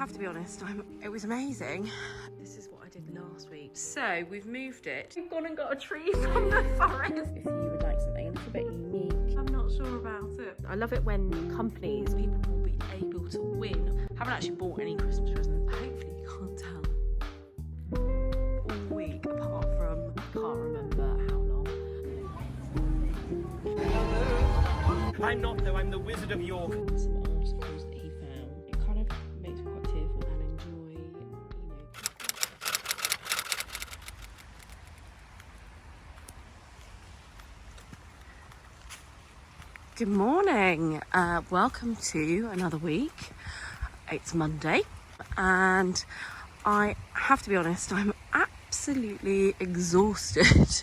have to be honest, it was amazing. This is what I did last week. So we've moved it. We've gone and got a tree from the forest. If you would like something a little bit unique, I'm not sure about it. I love it when companies, people will be able to win. I haven't actually bought any Christmas presents. Hopefully you can't tell. All week, apart from, I can't remember how long. I'm not, though. I'm the Wizard of York. Some articles that he found. It kind of makes me quite tearful and enjoy, Good morning. Welcome to another week. It's Monday, and I have to be honest, I'm absolutely exhausted.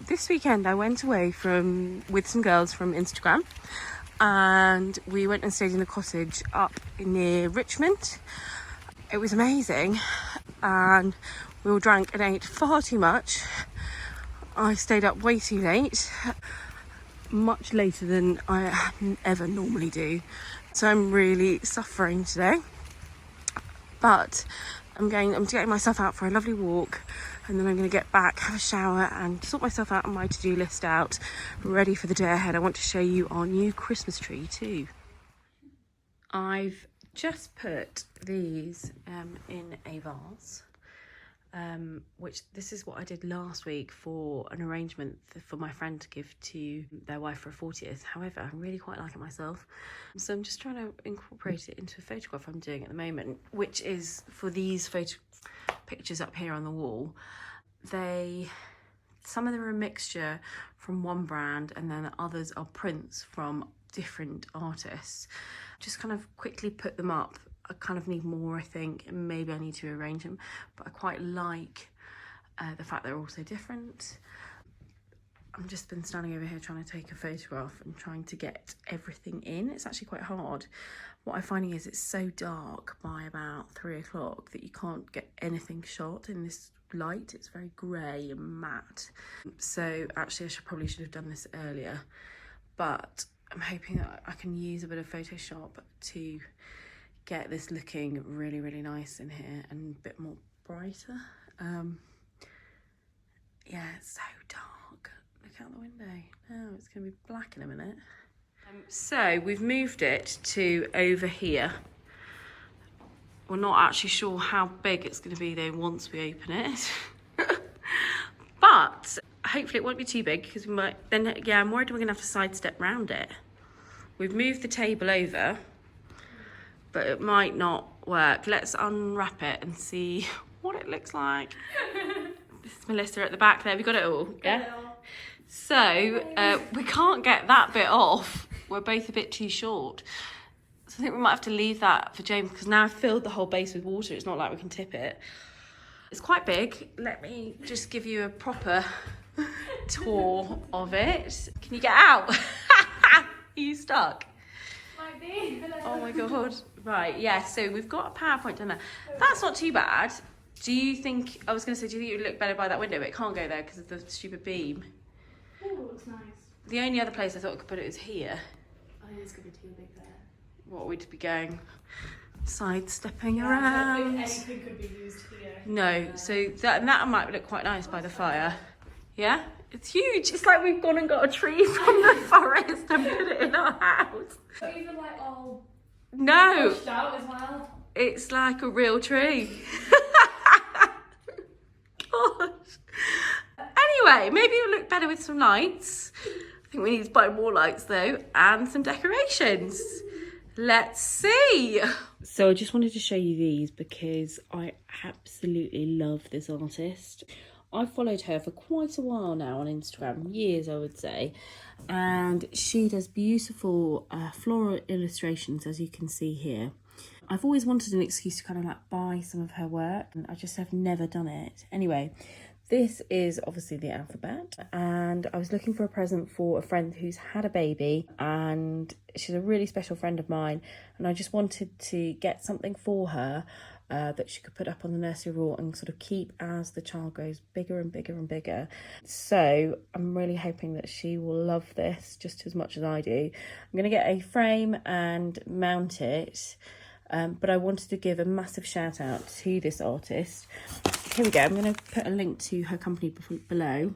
This weekend I went away with some girls from Instagram, and we went and stayed in a cottage up near Richmond. It was amazing, and we all drank and ate far too much. I stayed up way too late, much later than I ever normally do, so I'm really suffering today. But I'm getting myself out for a lovely walk, and then I'm going to get back, have a shower and sort myself out on my to-do list out, ready for the day ahead. I want to show you our new Christmas tree too. I've just put these in a vase, which this is what I did last week for an arrangement for my friend to give to their wife for a 40th. However, I really quite like it myself, so I'm just trying to incorporate it into a photograph I'm doing at the moment, which is for these pictures up here on the wall. Some of them are a mixture from one brand, and then others are prints from different artists. Just kind of quickly put them up. I kind of need more, I think, and maybe I need to arrange them, but I quite like the fact they're all so different. I've just been standing over here trying to take a photograph and trying to get everything in. It's actually quite hard. What I'm finding is it's so dark by about 3 o'clock that you can't get anything shot in this light. It's very grey and matte. So actually I probably should have done this earlier, but I'm hoping that I can use a bit of Photoshop to get this looking really, really nice in here and a bit more brighter. Yeah, it's so dark. Look out the window. Oh, it's going to be black in a minute. So we've moved it to over here. We're not actually sure how big it's going to be though once we open it. But hopefully it won't be too big, because we might then, yeah, I'm worried we're going to have to sidestep round it. We've moved the table over, but it might not work. Let's unwrap it and see what it looks like. This is Melissa at the back there. We got it all, yeah? So we can't get that bit off. We're both a bit too short. So I think we might have to leave that for James, because now I've filled the whole base with water. It's not like we can tip it. It's quite big. Let me just give you a proper tour of it. Can you get out? Are you stuck? Might be. Oh my God. Right, yeah, so we've got a PowerPoint done there. That's not too bad. Do you think, I was going to say, do you think it would look better by that window? But it can't go there because of the stupid beam. Oh, it looks nice. The only other place I thought I could put it is here. I think it's going to be too big there. What would be going? Sidestepping Yeah, around. I don't think anything could be used here. No, so that might look quite nice by the fire. Yeah? It's huge. It's like we've gone and got a tree from the forest and put it in our house. But even like all No, pushed out as well. it's like a real tree. Gosh. Anyway, maybe it'll look better with some lights. I think we need to buy more lights though, and some decorations. Let's see. So I just wanted to show you these because I absolutely love this artist. I've followed her for quite a while now on Instagram, years I would say, and she does beautiful floral illustrations, as you can see here. I've always wanted an excuse to kind of like buy some of her work, and I just have never done it. Anyway, this is obviously the alphabet, and I was looking for a present for a friend who's had a baby, and she's a really special friend of mine, and I just wanted to get something for her that she could put up on the nursery wall and sort of keep as the child grows bigger and bigger and bigger. So I'm really hoping that she will love this just as much as I do. I'm going to get a frame and mount it but I wanted to give a massive shout out to this artist. Here we go. I'm going to put a link to her company below.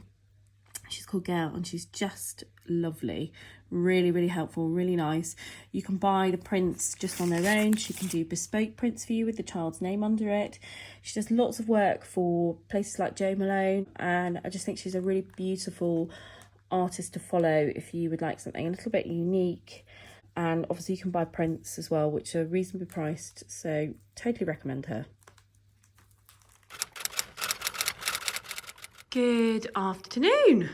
She's called Gail and she's just lovely. Really, really helpful, really nice. You can buy the prints just on their own. She can do bespoke prints for you with the child's name under it. She does lots of work for places like Jo Malone, and I just think she's a really beautiful artist to follow if you would like something a little bit unique. And obviously you can buy prints as well, which are reasonably priced, so totally recommend her. Good afternoon.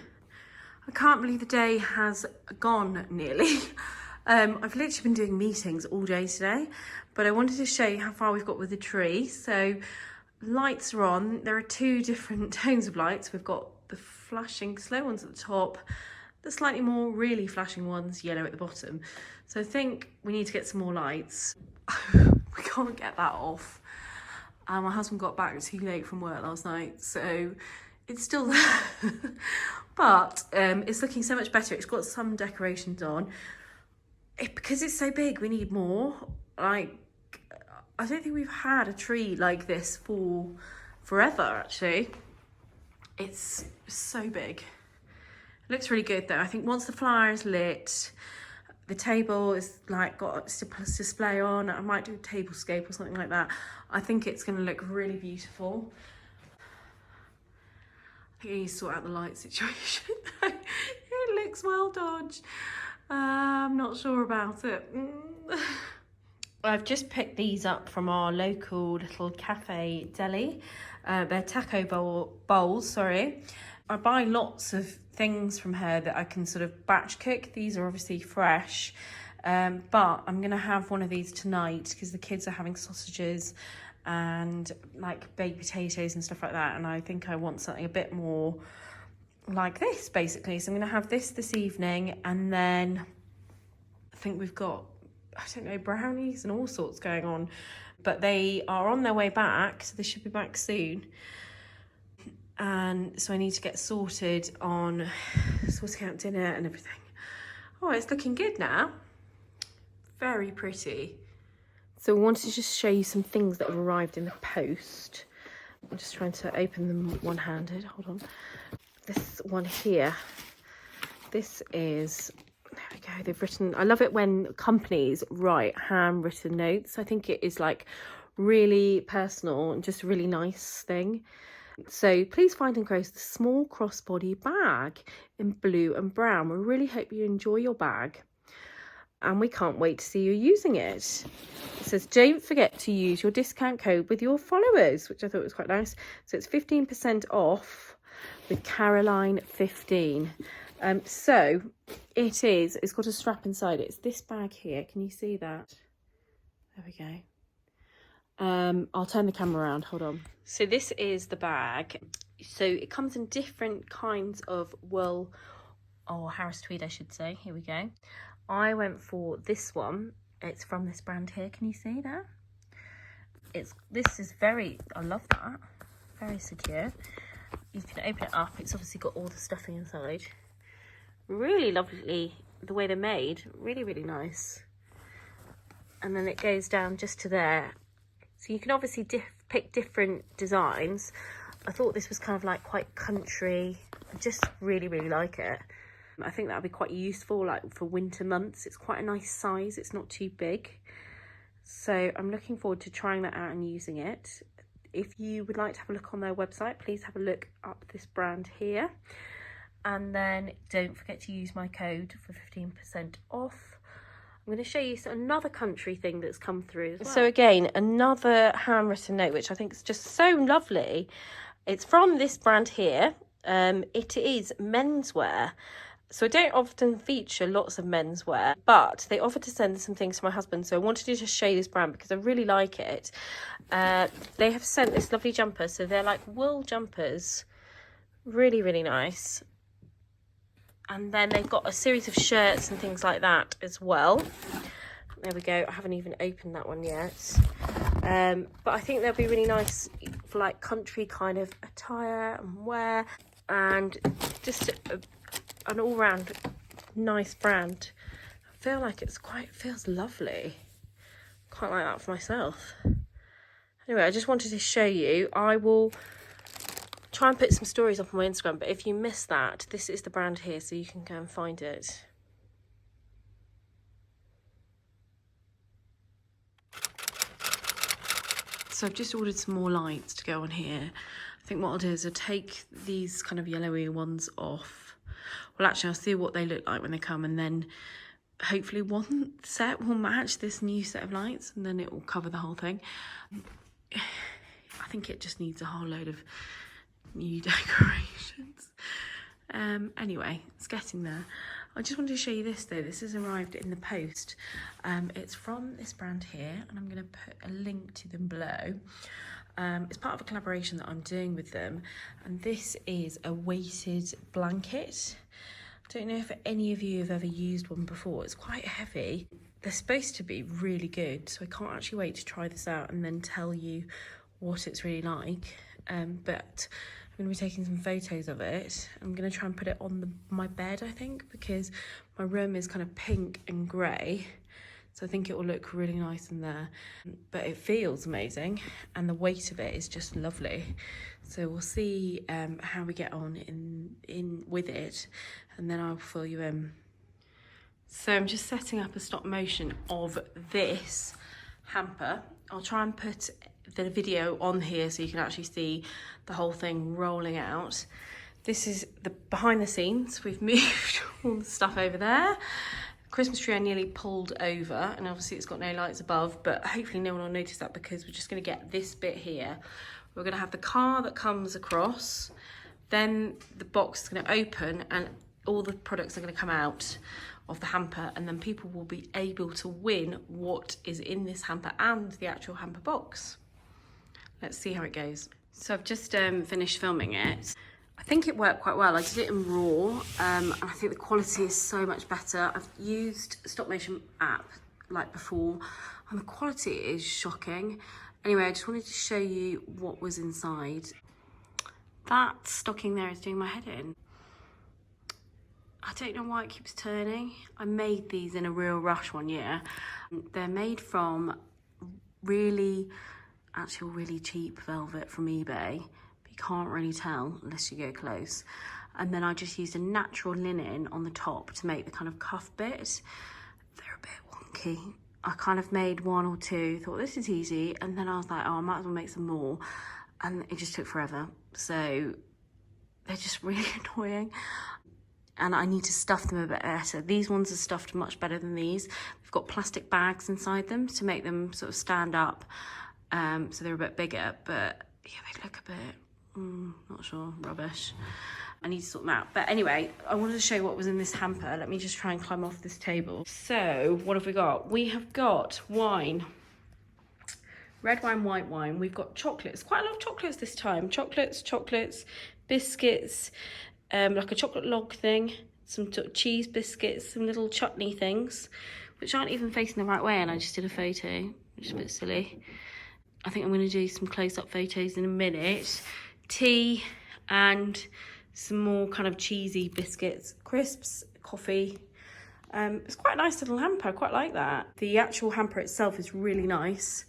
I can't believe the day has gone nearly. I've literally been doing meetings all day today, but I wanted to show you how far we've got with the tree. So lights are on. There are two different tones of lights. We've got the flashing slow ones at the top, the slightly more really flashing ones, yellow at the bottom. So I think we need to get some more lights. We can't get that off. My husband got back too late from work last night, so it's still there. But it's looking so much better. It's got some decorations on. Because it's so big, we need more. Like, I don't think we've had a tree like this for forever, actually. It's so big. It looks really good though. I think once the flyer is lit, the table is like got a display on. I might do a tablescape or something like that. I think it's going to look really beautiful. I think I need to sort out the light situation. It looks well dodged. I'm not sure about it. I've just picked these up from our local little cafe deli. They're taco bowls, sorry. I buy lots of things from her that I can sort of batch cook. These are obviously fresh, but I'm gonna have one of these tonight because the kids are having sausages and like baked potatoes and stuff like that, and I think I want something a bit more like this basically. So I'm gonna have this evening, and then I think we've got, I don't know, brownies and all sorts going on, but they are on their way back, so they should be back soon. And so I need to get sorted on sorting out dinner and everything. Oh, it's looking good now. Very pretty. So I wanted to just show you some things that have arrived in the post. I'm just trying to open them one-handed. Hold on. This one here. This is, there we go. They've written, I love it when companies write handwritten notes. I think it is like really personal and just a really nice thing. So please find and enclose the small crossbody bag in blue and brown. We really hope you enjoy your bag, and we can't wait to see you using it. It says, don't forget to use your discount code with your followers, which I thought was quite nice. So it's 15% off with Caroline 15. So it's got a strap inside it. It's this bag here. Can you see that? There we go. I'll turn the camera around, hold on. So this is the bag. So it comes in different kinds of wool, or Harris tweed I should say. Here we go. I went for this one. It's from this brand here. Can you see that? This is very, I love that. Very secure. You can open it up. It's obviously got all the stuffing inside. Really lovely the way they're made. Really, really nice. And then it goes down just to there. So you can obviously pick different designs. I thought this was kind of like quite country. I just really, really like it. I think that would be quite useful like for winter months. It's quite a nice size. It's not too big. So I'm looking forward to trying that out and using it. If you would like to have a look on their website, please have a look up this brand here. And then don't forget to use my code for 15% off. I'm going to show you another country thing that's come through as well. So again, another handwritten note, which I think is just so lovely. It's from this brand here. It is menswear. So I don't often feature lots of menswear, but they offered to send some things to my husband. So I wanted to just show you this brand because I really like it. They have sent this lovely jumper. So they're like wool jumpers. Really, really nice. And then they've got a series of shirts and things like that as well. There we go. I haven't even opened that one yet. But I think they'll be really nice for like country kind of attire and wear. And just an all-round nice brand. I feel like it feels lovely. Quite like that for myself. Anyway, I just wanted to show you. I will try and put some stories up on my Instagram, but if you missed that, this is the brand here, so you can go and find it. So I've just ordered some more lights to go on here. I think what I'll do is I'll take these kind of yellowy ones off. Well, actually, I'll see what they look like when they come, and then hopefully one set will match this new set of lights, and then it will cover the whole thing. I think it just needs a whole load of new decorations. Anyway, it's getting there. I just wanted to show you this though. This has arrived in the post. It's from this brand here, and I'm going to put a link to them below. It's part of a collaboration that I'm doing with them, and this is a weighted blanket. I don't know if any of you have ever used one before. It's quite heavy. They're supposed to be really good, so I can't actually wait to try this out and then tell you what it's really like. But I'm going to be taking some photos of it. I'm going to try and put it on my bed, I think, because my room is kind of pink and grey. So I think it will look really nice in there. But it feels amazing, and the weight of it is just lovely. So we'll see how we get on in with it, and then I'll fill you in. So I'm just setting up a stop motion of this hamper. I'll try and put the video on here so you can actually see the whole thing rolling out. This is the behind the scenes. We've moved all the stuff over there. Christmas tree I nearly pulled over, and obviously it's got no lights above, but hopefully no one will notice that, because we're just going to get this bit here. We're going to have the car that comes across, then the box is going to open and all the products are going to come out of the hamper, and then people will be able to win what is in this hamper and the actual hamper box. Let's see how it goes. So I've just finished filming it. I think it worked quite well. I did it in RAW, and I think the quality is so much better. I've used stop motion app like before, and the quality is shocking. Anyway, I just wanted to show you what was inside. That stocking there is doing my head in. I don't know why it keeps turning. I made these in a real rush one year. They're made from really cheap velvet from eBay. You can't really tell unless you go close. And then I just used a natural linen on the top to make the kind of cuff bit. They're a bit wonky. I kind of made one or two, thought this is easy, and then I was like, oh, I might as well make some more, and it just took forever. So they're just really annoying, and I need to stuff them a bit better. These ones are stuffed much better than these. They've got plastic bags inside them to make them sort of stand up, so they're a bit bigger, but yeah, they look a bit not sure, rubbish. I need to sort them out. But anyway, I wanted to show you what was in this hamper. Let me just try and climb off this table. So what have we got? We have got wine, red wine, white wine. We've got chocolates, quite a lot of chocolates this time. Chocolates, biscuits, like a chocolate log thing, some cheese biscuits, some little chutney things, which aren't even facing the right way, and I just did a photo, which is a bit silly. I think I'm going to do some close-up photos in a minute. Tea and some more kind of cheesy biscuits, crisps, coffee. It's quite a nice little hamper, I quite like that. The actual hamper itself is really nice.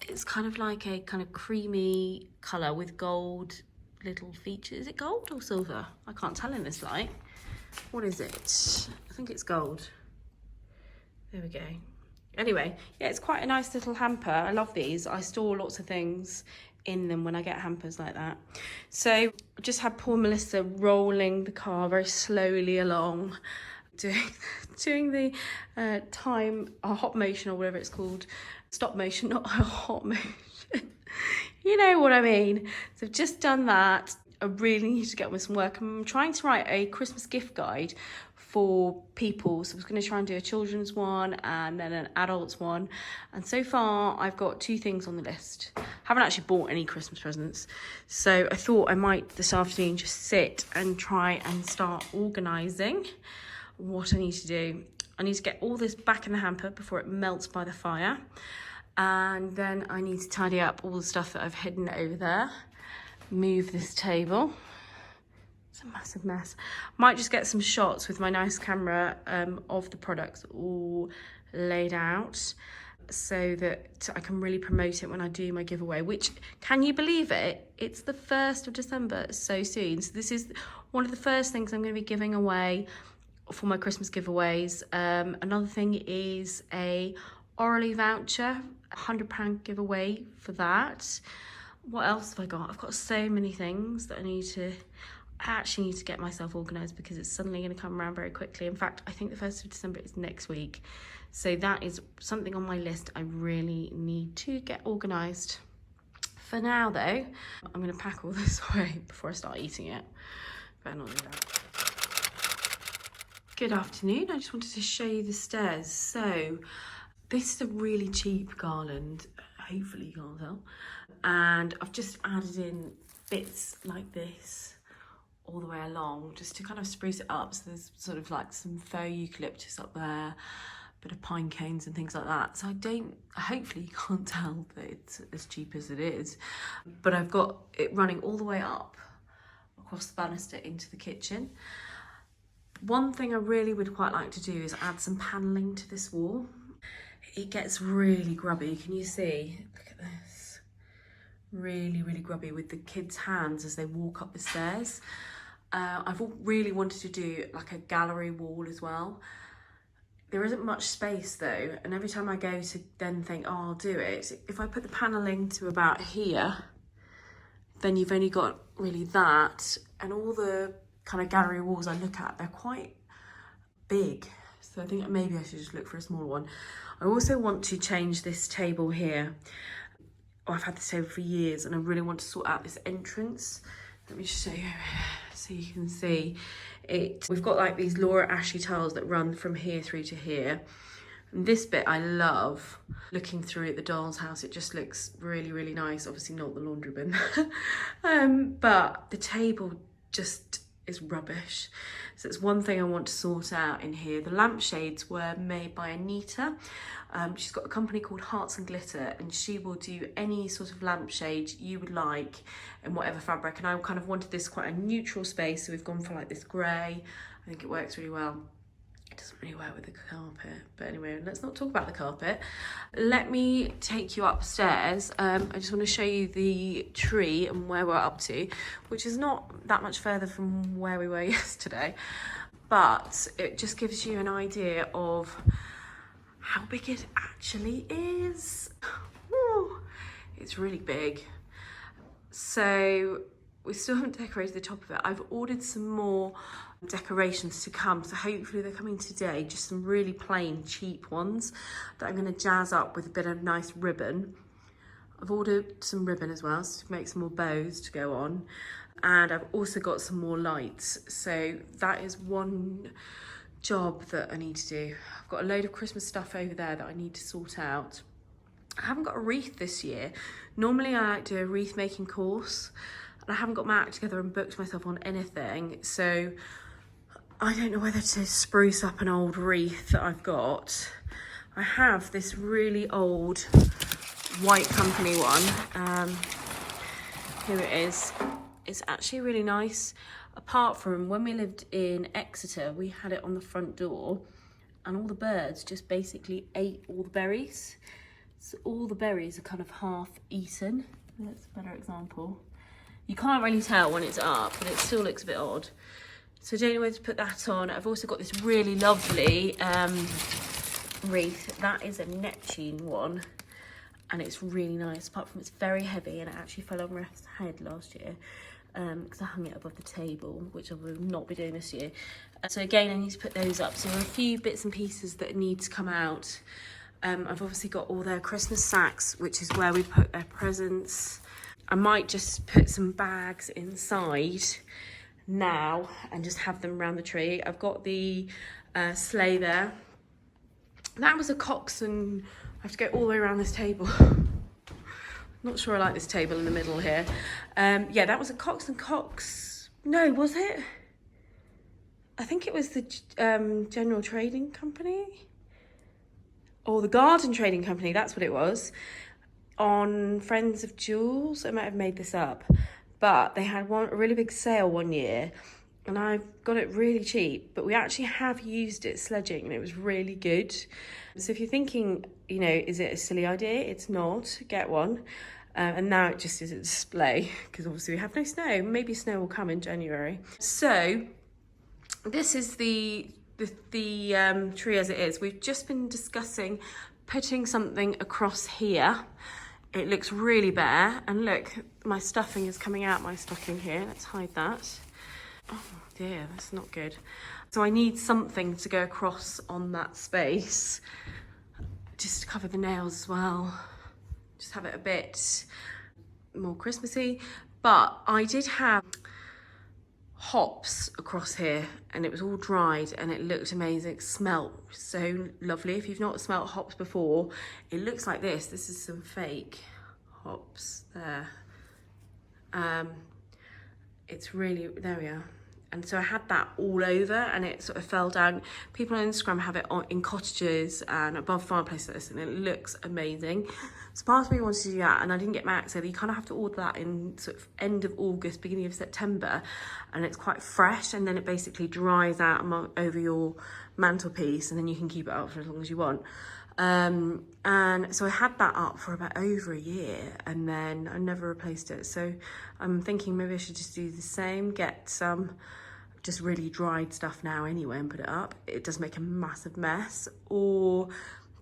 It's kind of like a kind of creamy colour with gold little features. Is it gold or silver? I can't tell in this light. What is it? I think it's gold. There we go. Anyway, yeah, it's quite a nice little hamper. I love these. I store lots of things in them when I get hampers like that. So I just had poor Melissa rolling the car very slowly along, doing the hot motion, or whatever it's called. Stop motion, not a hot motion. You know what I mean. So I've just done that. I really need to get on with some work. I'm trying to write a Christmas gift guide for people. So I was going to try and do a children's one and then an adult's one. And so far I've got 2 things on the list. Haven't actually bought any Christmas presents. So I thought I might this afternoon just sit and try and start organising what I need to do. I need to get all this back in the hamper before it melts by the fire. And then I need to tidy up all the stuff that I've hidden over there. Move this table. It's a massive mess. Might just get some shots with my nice camera of the products all laid out. so that I can really promote it when I do my giveaway, which, can you believe it? It's the 1st of December, so soon. So this is one of the first things I'm going to be giving away for my Christmas giveaways. Another thing is a Orally voucher, £100 giveaway for that. What else have I got? I've got so many things that I actually need to get myself organised, because it's suddenly going to come around very quickly. In fact, I think the 1st of December is next week. So that is something on my list I really need to get organised. For now though, I'm going to pack all this away before I start eating it. Better not do that. Good afternoon. I just wanted to show you the stairs. So this is a really cheap garland. Hopefully you can't tell. And I've just added in bits like this all the way along, just to kind of spruce it up. So there's sort of like some faux eucalyptus up there, a bit of pine cones and things like that. So hopefully you can't tell that it's as cheap as it is, but I've got it running all the way up across the banister into the kitchen. One thing I really would quite like to do is add some panelling to this wall. It gets really grubby, can you see? Look at this. Really, really grubby with the kids' hands as they walk up the stairs. I've really wanted to do like a gallery wall as well. There isn't much space though, and every time I go to then think, oh, I'll do it, if I put the panelling to about here, then you've only got really that, and all the kind of gallery walls I look at, they're quite big. So I think maybe I should just look for a smaller one. I also want to change this table here. Oh, I've had this table for years and I really want to sort out this entrance. Let me just show you so you can see it. We've got like these Laura Ashley tiles that run from here through to here. And this bit I love. Looking through at the doll's house, it just looks really, really nice. Obviously not the laundry bin. But the table just is rubbish. So it's one thing I want to sort out in here. The lampshades were made by Anita. She's got a company called Harts and Glitter, and she will do any sort of lampshade you would like in whatever fabric. And I kind of wanted this quite a neutral space, so we've gone for like this grey. I think it works really well. It doesn't really work with the carpet, but anyway, let's not talk about the carpet. Let me take you upstairs. I just want to show you the tree and where we're up to, which is not that much further from where we were yesterday, but it just gives you an idea of how big it actually is. Woo, it's really big. So we still haven't decorated the top of it. I've ordered some more decorations to come, so hopefully they're coming today, just some really plain cheap ones that I'm going to jazz up with a bit of nice ribbon. I've ordered some ribbon as well, so to make some more bows to go on, and I've also got some more lights. So that is one job that I need to do. I've got a load of Christmas stuff over there that I need to sort out. I haven't got a wreath this year. Normally I like to do a wreath making course, and I haven't got my act together and booked myself on anything, so I don't know whether to spruce up an old wreath that I've got. I have this really old white company one. Here it is. It's actually really nice. Apart from when we lived in Exeter, we had it on the front door and all the birds just basically ate all the berries. So all the berries are kind of half eaten. That's a better example. You can't really tell when it's up, but it still looks a bit odd. So I don't know where to put that on. I've also got this really lovely wreath. That is a Neptune one, and it's really nice, apart from it's very heavy, and it actually fell on Ref's head last year because I hung it above the table, which I will not be doing this year. So again, I need to put those up. So there are a few bits and pieces that need to come out. I've obviously got all their Christmas sacks, which is where we put their presents. I might just put some bags inside now and just have them around the tree. I've got the sleigh there. That was a coxswain. I have to go all the way around this table. Not sure I like this table in the middle here. Yeah, that was a Coxswain Cox. No, was it? I think it was the General Trading Company. Or the Garden Trading Company, that's what it was. On Friends of Jules. I might have made this up. But they had a really big sale one year and I've got it really cheap, but we actually have used it sledging and it was really good. So if you're thinking, you know, is it a silly idea? It's not. Get one. And now it just is a display because obviously we have no snow. Maybe snow will come in January. So this is the tree as it is. We've just been discussing putting something across here. It looks really bare, and look, my stuffing is coming out my stocking here. Let's hide that. Oh dear, that's not good. So I need something to go across on that space, just to cover the nails as well. Just have it a bit more Christmassy. But I did have hops across here and it was all dried and it looked amazing. It smelled so lovely. If you've not smelled hops before, it looks like this. This is some fake hops there. It's really, there we are. And so I had that all over and it sort of fell down. People on Instagram have it in cottages and above fireplaces and it looks amazing. So part of me wanted to do that and I didn't get my Aeyla. You kind of have to order that in sort of end of August, beginning of September, and it's quite fresh and then it basically dries out over your mantelpiece and then you can keep it up for as long as you want. And so I had that up for about over a year and then I never replaced it. So I'm thinking maybe I should just do the same, get some just really dried stuff now anyway and put it up. It does make a massive mess. Or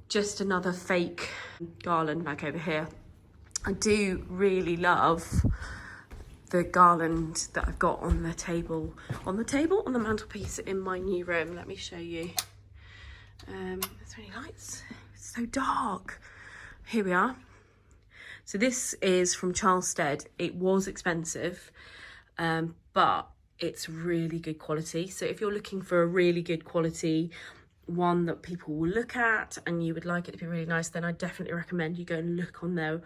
just another fake garland like over here. I do really love the garland that I've got on the mantelpiece in my new room. Let me show you. There's any lights. It's so dark. Here we are. So this is from Charlested. It was expensive, but it's really good quality. So if you're looking for a really good quality one that people will look at and you would like it to be really nice, then I definitely recommend you go and look on their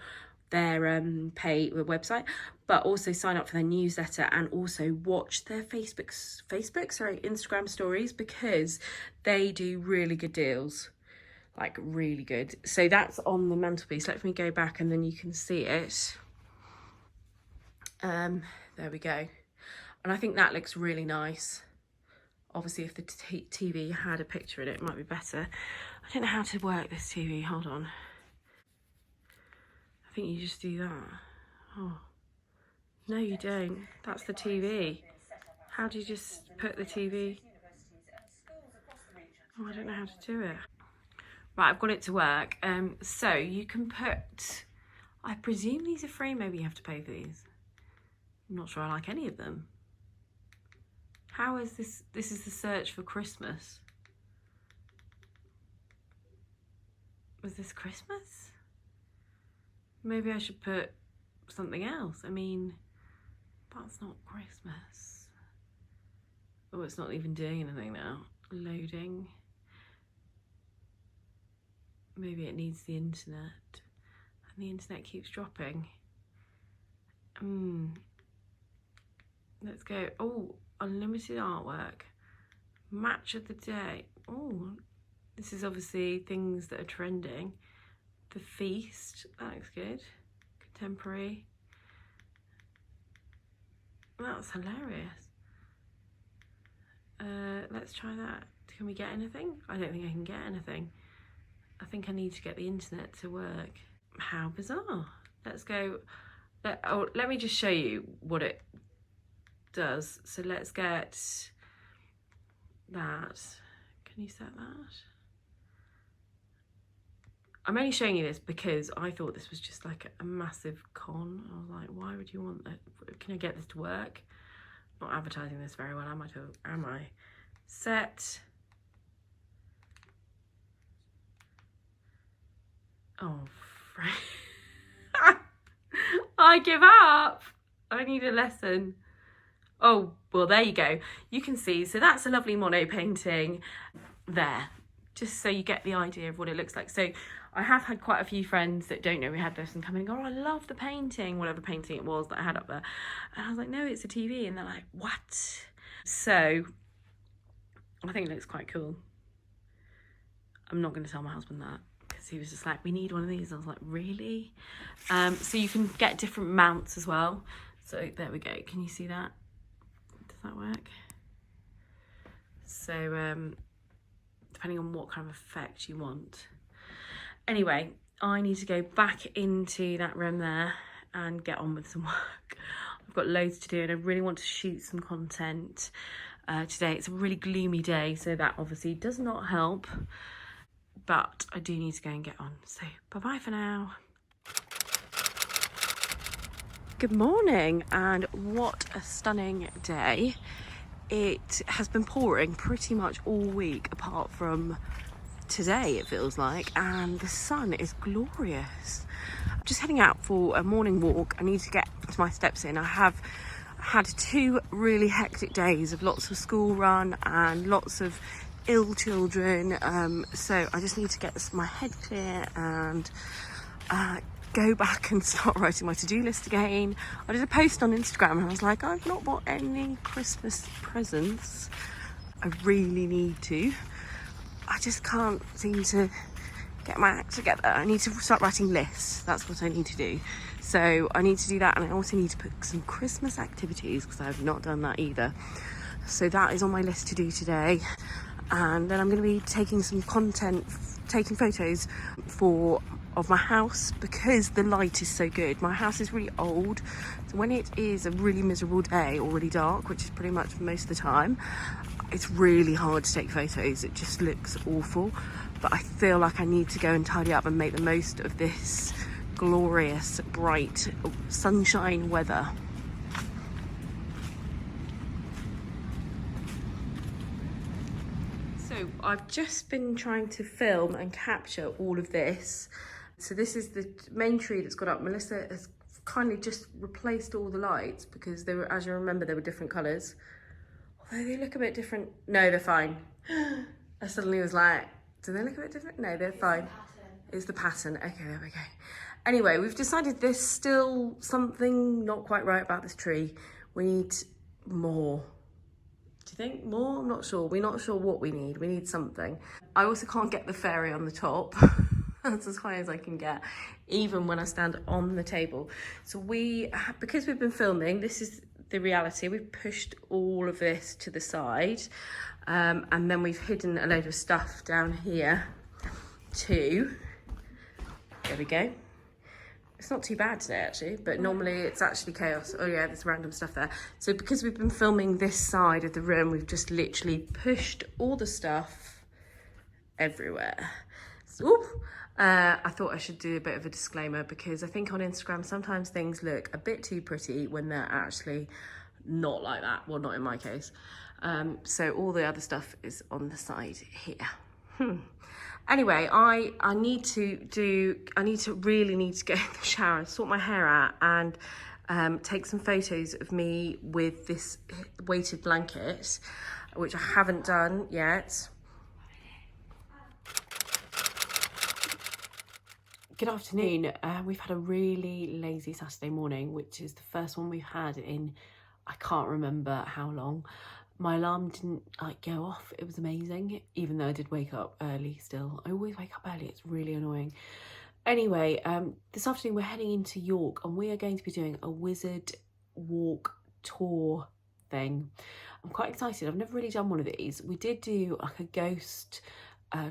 website, but also sign up for their newsletter and also watch their Instagram stories, because they do really good deals, like really good. So that's on the mantelpiece. Let me go back and then you can see it. There we go. And I think that looks really nice. Obviously, if the TV had a picture in it, it might be better. I don't know how to work this TV. Hold on. I think you just do that. Oh, no, you don't. That's the TV. How do you just put the TV? Oh, I don't know how to do it. Right, I've got it to work. So you can put, I presume these are free. Maybe you have to pay for these. I'm not sure I like any of them. How is this? This is the search for Christmas. Was this Christmas? Maybe I should put something else. I mean, that's not Christmas. Oh, it's not even doing anything now. Loading. Maybe it needs the internet. And the internet keeps dropping. Let's go. Oh, unlimited artwork. Match of the day. Oh, this is obviously things that are trending. The Feast, that looks good. Contemporary. That's hilarious. Let's try that. Can we get anything? I don't think I can get anything. I think I need to get the internet to work. How bizarre. Let's go. Let me just show you what it does. So let's get that. Can you set that? I'm only showing you this because I thought this was just like a massive con. I was like, why would you want that? Can I get this to work? Not advertising this very well, am I? Set. Oh, I give up. I need a lesson. Oh, well, there you go. You can see, so that's a lovely mono painting there, just so you get the idea of what it looks like. So I have had quite a few friends that don't know we had this and come in and go, oh, I love the painting, whatever painting it was that I had up there. And I was like, no, it's a TV. And they're like, what? So I think it looks quite cool. I'm not going to tell my husband that, because he was just like, we need one of these. I was like, really? So you can get different mounts as well. So there we go. Can you see that? Does that work? So depending on what kind of effect you want. Anyway, I need to go back into that room there and get on with some work. I've got loads to do and I really want to shoot some content today. It's a really gloomy day, so that obviously does not help, but I do need to go and get on. So bye-bye for now. Good morning, and what a stunning day. It has been pouring pretty much all week apart from today, it feels like, and the sun is glorious. I'm just heading out for a morning walk. I need to get my steps in. I have had 2 really hectic days of lots of school run and lots of ill children, so I just need to get my head clear and go back and start writing my to-do list again. I did a post on Instagram and I was like, I've not bought any Christmas presents. I really need to. I just can't seem to get my act together. I need to start writing lists. That's what I need to do. So I need to do that, and I also need to put some Christmas activities because I've not done that either. So that is on my list to do today. And then I'm going to be taking some content, taking photos of my house because the light is so good. My house is really old, so when it is a really miserable day or really dark, which is pretty much most of the time, it's really hard to take photos. It just looks awful. But I feel like I need to go and tidy up and make the most of this glorious, bright sunshine weather. So I've just been trying to film and capture all of this. So this is the main tree that's got up. Melissa has kindly just replaced all the lights because they were, as you remember, they were different colours. Although they look a bit different. No, they're fine. I suddenly was like, do they look a bit different? No, they're fine. It's the pattern. Okay, there we go. Anyway, we've decided there's still something not quite right about this tree. We need more. Do you think more? I'm not sure. We're not sure what we need. We need something. I also can't get the fairy on the top. That's as high as I can get, even when I stand on the table. So because we've been filming, this is the reality. We've pushed all of this to the side, and then we've hidden a load of stuff down here too. There we go. It's not too bad today actually, but normally it's actually chaos. Oh yeah, there's random stuff there. So because we've been filming this side of the room, we've just literally pushed all the stuff everywhere. So, I thought I should do a bit of a disclaimer because I think on Instagram sometimes things look a bit too pretty when they're actually not like that. Well, not in my case. So all the other stuff is on the side here. Anyway, I really need to get in the shower, sort my hair out, and take some photos of me with this weighted blanket, which I haven't done yet. Good afternoon. We've had a really lazy Saturday morning, which is the first one we've had in, I can't remember how long. My alarm didn't go off. It was amazing, even though I did wake up early still. I always wake up early, it's really annoying. Anyway, this afternoon we're heading into York and we are going to be doing a wizard walk tour thing. I'm quite excited. I've never really done one of these. We did do like a ghost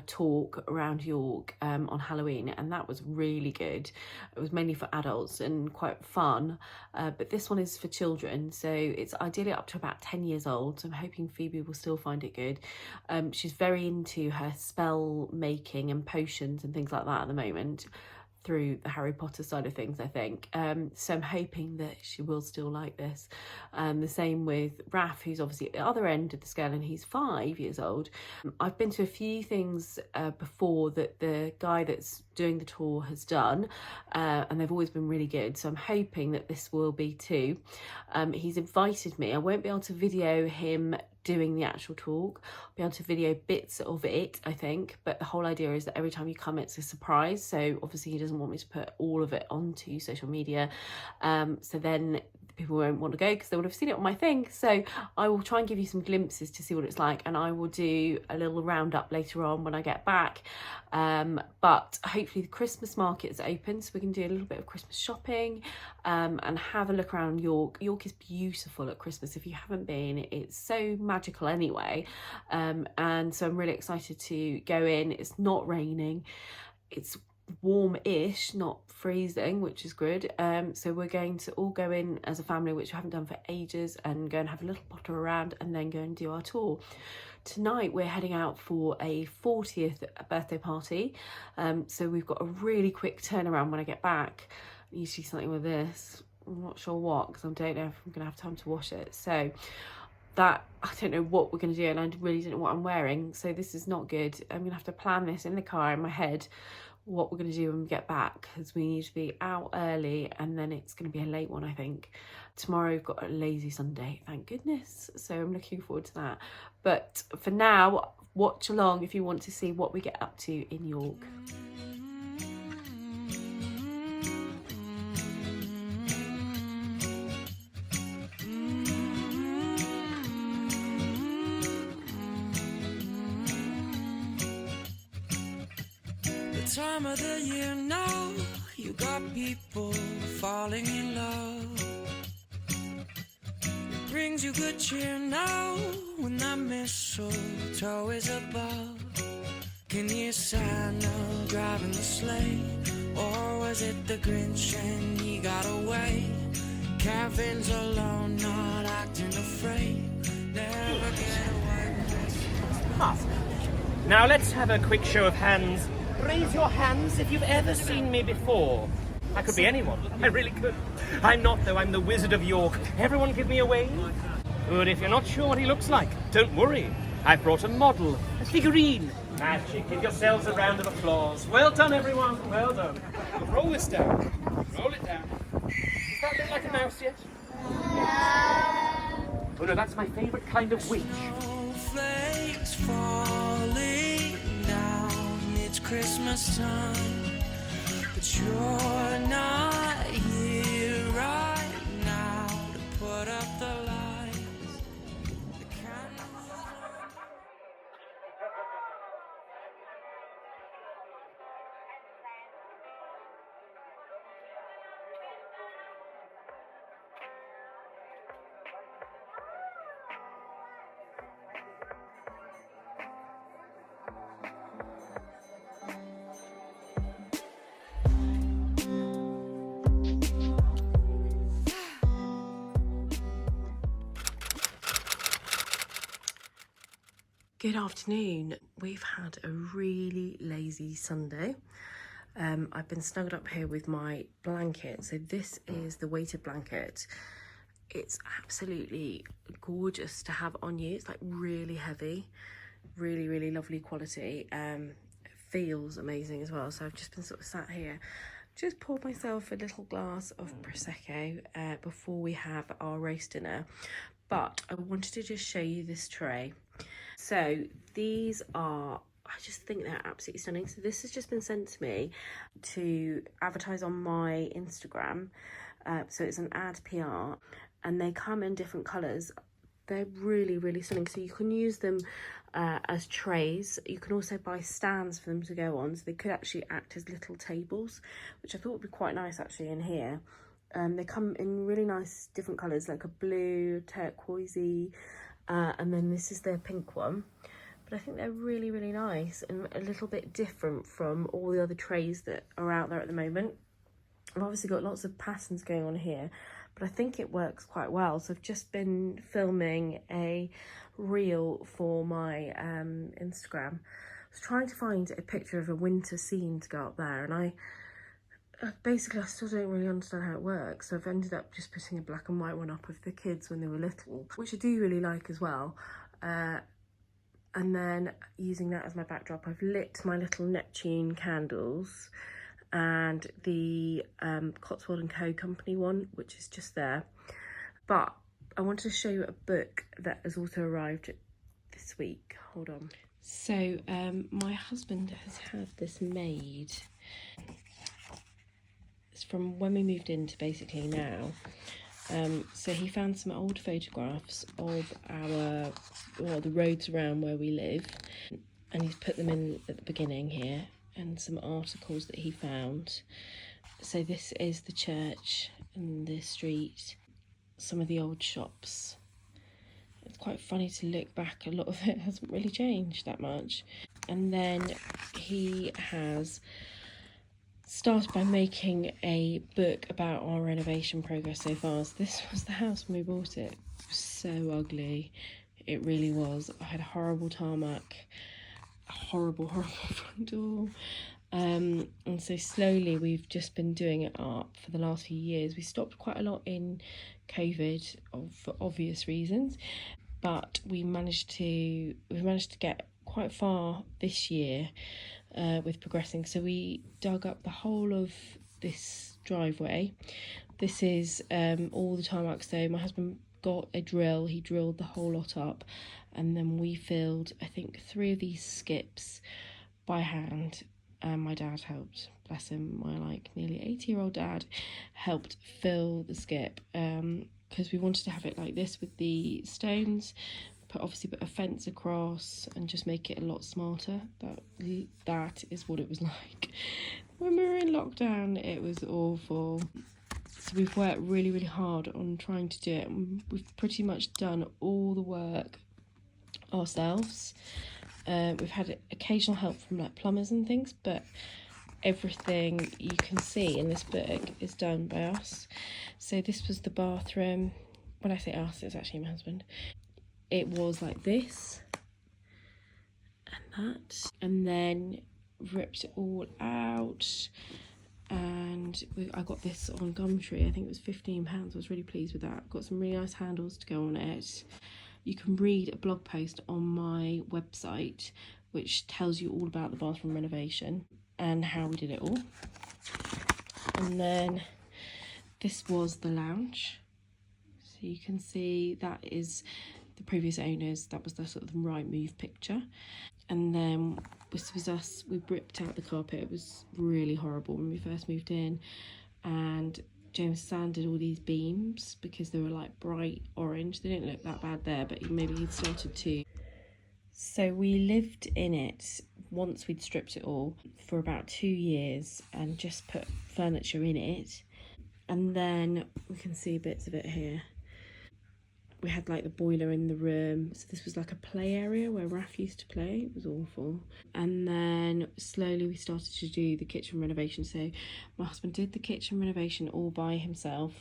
talk around York on Halloween, and that was really good. It was mainly for adults and quite fun, but this one is for children, so it's ideally up to about 10 years old, so I'm hoping Phoebe will still find it good. She's very into her spell making and potions and things like that at the moment, through the Harry Potter side of things, I think. So I'm hoping that she will still like this. The same with Raph, who's obviously at the other end of the scale, and he's 5 years old. I've been to a few things before that the guy that's doing the tour has done, and they've always been really good. So I'm hoping that this will be too. He's invited me. I won't be able to video him doing the actual talk. I'll be able to video bits of it, I think, but the whole idea is that every time you come it's a surprise, so obviously he doesn't want me to put all of it onto social media. So then people won't want to go because they would have seen it on my thing. So I will try and give you some glimpses to see what it's like, and I will do a little roundup later on when I get back. But hopefully the Christmas market is open, so we can do a little bit of Christmas shopping and have a look around York. York is beautiful at Christmas. If you haven't been, it's so magical anyway. And so I'm really excited to go in. It's not raining. It's warm-ish, not freezing, which is good. So we're going to all go in as a family, which we haven't done for ages, and go and have a little potter around and then go and do our tour. Tonight we're heading out for a 40th birthday party, so we've got a really quick turnaround when I get back. Usually something with this, I'm not sure what, because I don't know if I'm gonna have time to wash it. So that, I don't know what we're going to do, and I really don't know what I'm wearing, so this is not good. I'm going to have to plan this in the car in my head, what we're going to do when we get back, because we need to be out early, and then it's going to be a late one, I think. Tomorrow we've got a lazy Sunday, thank goodness, so I'm looking forward to that. But for now, watch along if you want to see what we get up to in York. Time of the year now, you got people falling in love. It brings you good cheer now when that mistletoe is above. Can you Santa driving the sleigh, or was it the Grinch and he got away? Kevin's alone, not acting afraid. Never get away. Now let's have a quick show of hands. Raise your hands if you've ever seen me before. I could be anyone. I really could. I'm not, though. I'm the Wizard of York. Everyone give me a wave. But if you're not sure what he looks like, don't worry. I've brought a model, a figurine. Magic. Give yourselves a round of applause. Well done, everyone. Well done. Roll this down. Roll it down. Does that look like a mouse yet? Oh no, that's my favourite kind of witch. Snowflakes falling down. It's Christmas time, but you're not here right now to put up the lights. The candles. Good afternoon. We've had a really lazy Sunday. I've been snuggled up here with my blanket. So this is the weighted blanket. It's absolutely gorgeous to have on you. It's like really heavy, really lovely quality. It feels amazing as well. So I've just been sort of sat here. Just poured myself a little glass of Prosecco before we have our roast dinner. But I wanted to just show you this tray. So these are, I just think they're absolutely stunning. So this has just been sent to me to advertise on my Instagram. So it's an ad PR, and they come in different colours. They're really stunning. So you can use them as trays. You can also buy stands for them to go on. So they could actually act as little tables, which I thought would be quite nice actually in here. They come in really nice different colours, like a blue, turquoisey, and then this is their pink one. But I think they're really nice and a little bit different from all the other trays that are out there at the moment. I've obviously got lots of patterns going on here, but I think it works quite well. So I've just been filming a reel for my Instagram. I was trying to find a picture of a winter scene to go up there, and I basically I still don't really understand how it works. So I've ended up just putting a black and white one up of the kids when they were little, which I do really like as well. And then using that as my backdrop, I've lit my little Neptune candles and the Cotswold & Co company one, which is just there. But I wanted to show you a book that has also arrived this week. Hold on. So my husband has had this made. It's from when we moved into basically now. So he found some old photographs of the roads around where we live, and he's put them in at the beginning here, and some articles that he found. So this is the church and the street, some of the old shops. It's quite funny to look back, a lot of it hasn't really changed that much. And then he has started by making a book about our renovation progress so far. So this was the house when we bought it. It was so ugly, it really was. I had a horrible tarmac, a horrible front door. And so slowly we've just been doing it up for the last few years. We stopped quite a lot in COVID for obvious reasons, but we've managed to get quite far this year with progressing. So we dug up the whole of this driveway. This is all the tarmac. So my husband got a drill, he drilled the whole lot up, and then we filled, I think, 3 of these skips by hand. And my dad helped, bless him, my nearly 80-year-old dad helped fill the skip, because we wanted to have it like this with the stones, obviously put a fence across and just make it a lot smarter. That is what it was like when we were in lockdown. It was awful. So we've worked really, really hard on trying to do it, and we've pretty much done all the work ourselves. We've had occasional help from plumbers and things, but everything you can see in this book is done by us. So this was the bathroom. When I say us, it's actually my husband. It was like this and that, and then ripped it all out, and I got this on Gumtree. I think it was £15. I was really pleased with that. Got some really nice handles to go on it. You can read a blog post on my website which tells you all about the bathroom renovation and how we did it all. And then this was the lounge. So you can see that is the previous owners. That was the sort of the right move picture. And then this was us. We ripped out the carpet. It was really horrible when we first moved in. And James sanded all these beams because they were bright orange. They didn't look that bad there, but maybe he'd started to. So we lived in it once we'd stripped it all for about 2 years and just put furniture in it. And then we can see bits of it here. We had the boiler in the room. So this was a play area where Raph used to play. It was awful. And then slowly we started to do the kitchen renovation. So my husband did the kitchen renovation all by himself.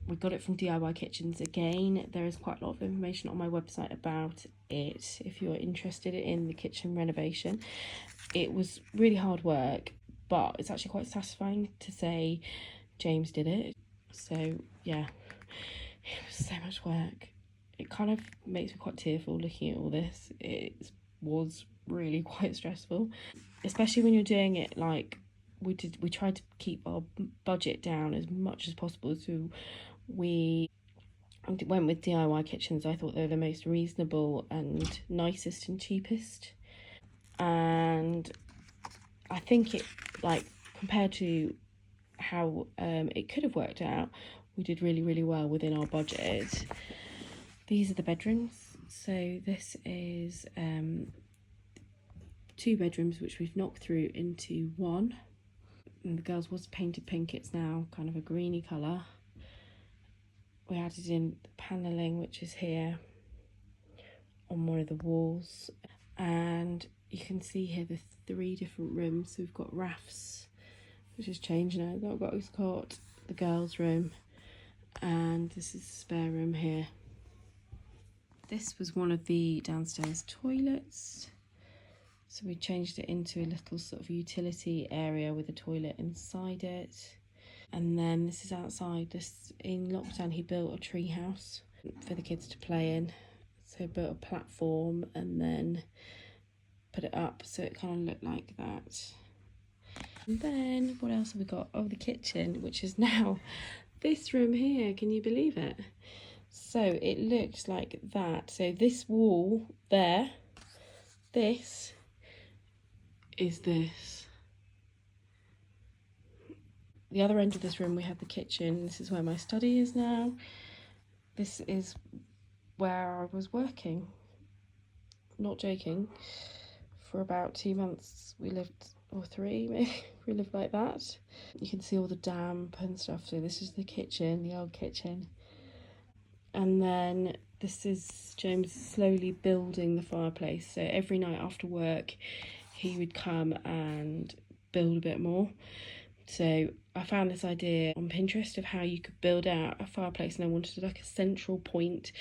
We got it from DIY Kitchens. Again, there is quite a lot of information on my website about it if you're interested in the kitchen renovation. It was really hard work, but it's actually quite satisfying to say James did it. So yeah, it was so much work. It kind of makes me quite tearful looking at all this. It was really quite stressful, especially when you're doing it we did. We tried to keep our budget down as much as possible, so we went with DIY Kitchens. I thought they were the most reasonable and nicest and cheapest, and I think it compared to how it could have worked out, we did really, really well within our budget. These are the bedrooms. So this is 2 bedrooms which we've knocked through into one. And the girls was painted pink. It's now kind of a greeny colour. We added in the panelling, which is here on one of the walls. And you can see here the 3 different rooms. So we've got Raph's, which has changed now. I've got his cot, the girls' room, and this is the spare room here. This was one of the downstairs toilets. So we changed it into a little sort of utility area with a toilet inside it. And then this is outside. In lockdown, he built a tree house for the kids to play in. So he built a platform and then put it up so it kind of looked like that. And then what else have we got? Oh, the kitchen, which is now this room here. Can you believe it? So it looks like that. So this wall there, this is this. The other end of this room we have the kitchen. This is where my study is now. this is where I was working. Not joking. For about 2 months we lived, or 3 maybe, we lived like that. You can see all the damp and stuff. So this is the kitchen, the old kitchen. And then this is James slowly building the fireplace. So every night after work he would come and build a bit more. So I found this idea on Pinterest of how you could build out a fireplace, and I wanted like a central point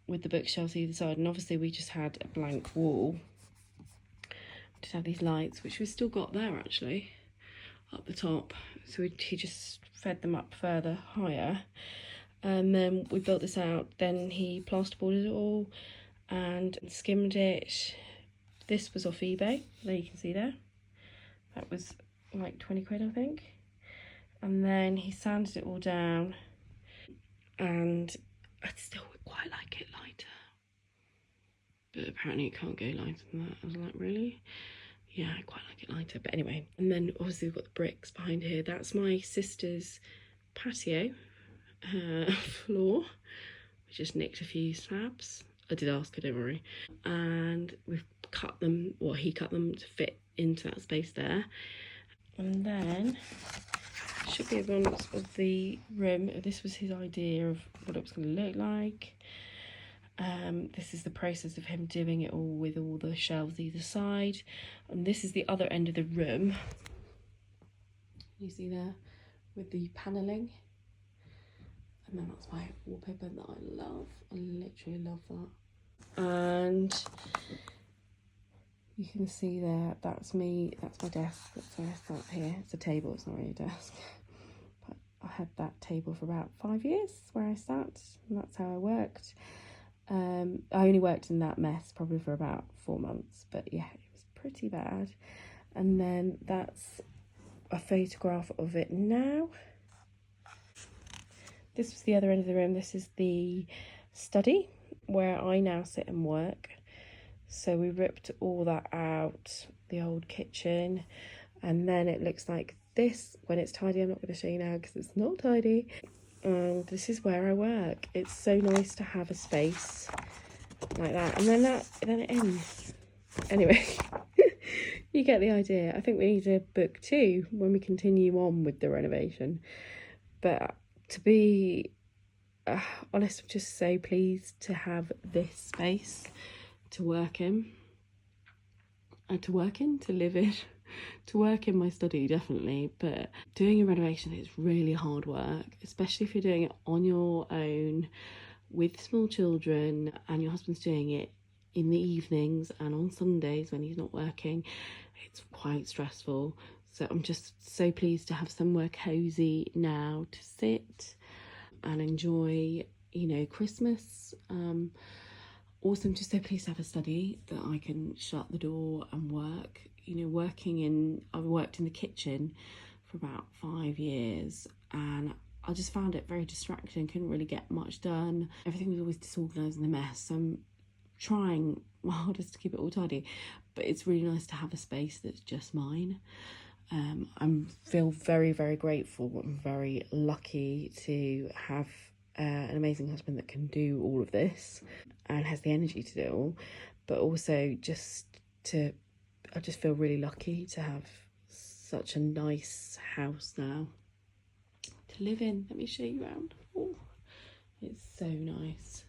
with the bookshelves either side. And obviously we just had a blank wall. Just have these lights, which we've still got there actually, up the top. So he just fed them up further higher. And then we built this out. Then he plasterboarded it all and skimmed it. This was off eBay, there you can see there. That was like 20 quid, I think. And then he sanded it all down, and I still would quite like it lighter. But apparently it can't go lighter than that. I was like, really? Yeah, I quite like it lighter. But anyway, and then obviously we've got the bricks behind here. That's my sister's patio floor. We just nicked a few slabs. I did ask her, don't worry. And we've cut them, or he cut them to fit into that space there. And then should be a glimpse of the room. This was his idea of what it was going to look like. This is the process of him doing it all with all the shelves either side. And this is the other end of the room. You see there with the panelling. And then that's my wallpaper that I love. I literally love that. And you can see there, that's me, that's my desk, that's where I sat here. It's a table, it's not really a desk. But I had that table for about 5 years where I sat, and that's how I worked. I only worked in that mess probably for about 4 months, but yeah, it was pretty bad. And then that's a photograph of it now. This was the other end of the room. This is the study where I now sit and work. So we ripped all that out, the old kitchen, and then it looks like this when it's tidy. I'm not going to show you now because it's not tidy. And this is where I work. It's so nice to have a space like that, and then it ends. Anyway, you get the idea. I think we need a book 2 when we continue on with the renovation. But to be honest, I'm just so pleased to have this space to work in, to live in, to work in my study, definitely. But doing a renovation is really hard work, especially if you're doing it on your own with small children and your husband's doing it in the evenings and on Sundays when he's not working. It's quite stressful. So I'm just so pleased to have somewhere cozy now to sit and enjoy, you know, Christmas. Also, I'm just so pleased to have a study that I can shut the door and work. You know, I've worked in the kitchen for about 5 years, and I just found it very distracting. Couldn't really get much done. Everything was always disorganised and a mess. So I'm trying my hardest to keep it all tidy, but it's really nice to have a space that's just mine. I feel very, very grateful. I'm very lucky to have an amazing husband that can do all of this and has the energy to do it all, but also I just feel really lucky to have such a nice house now to live in. Let me show you around. Oh, it's so nice.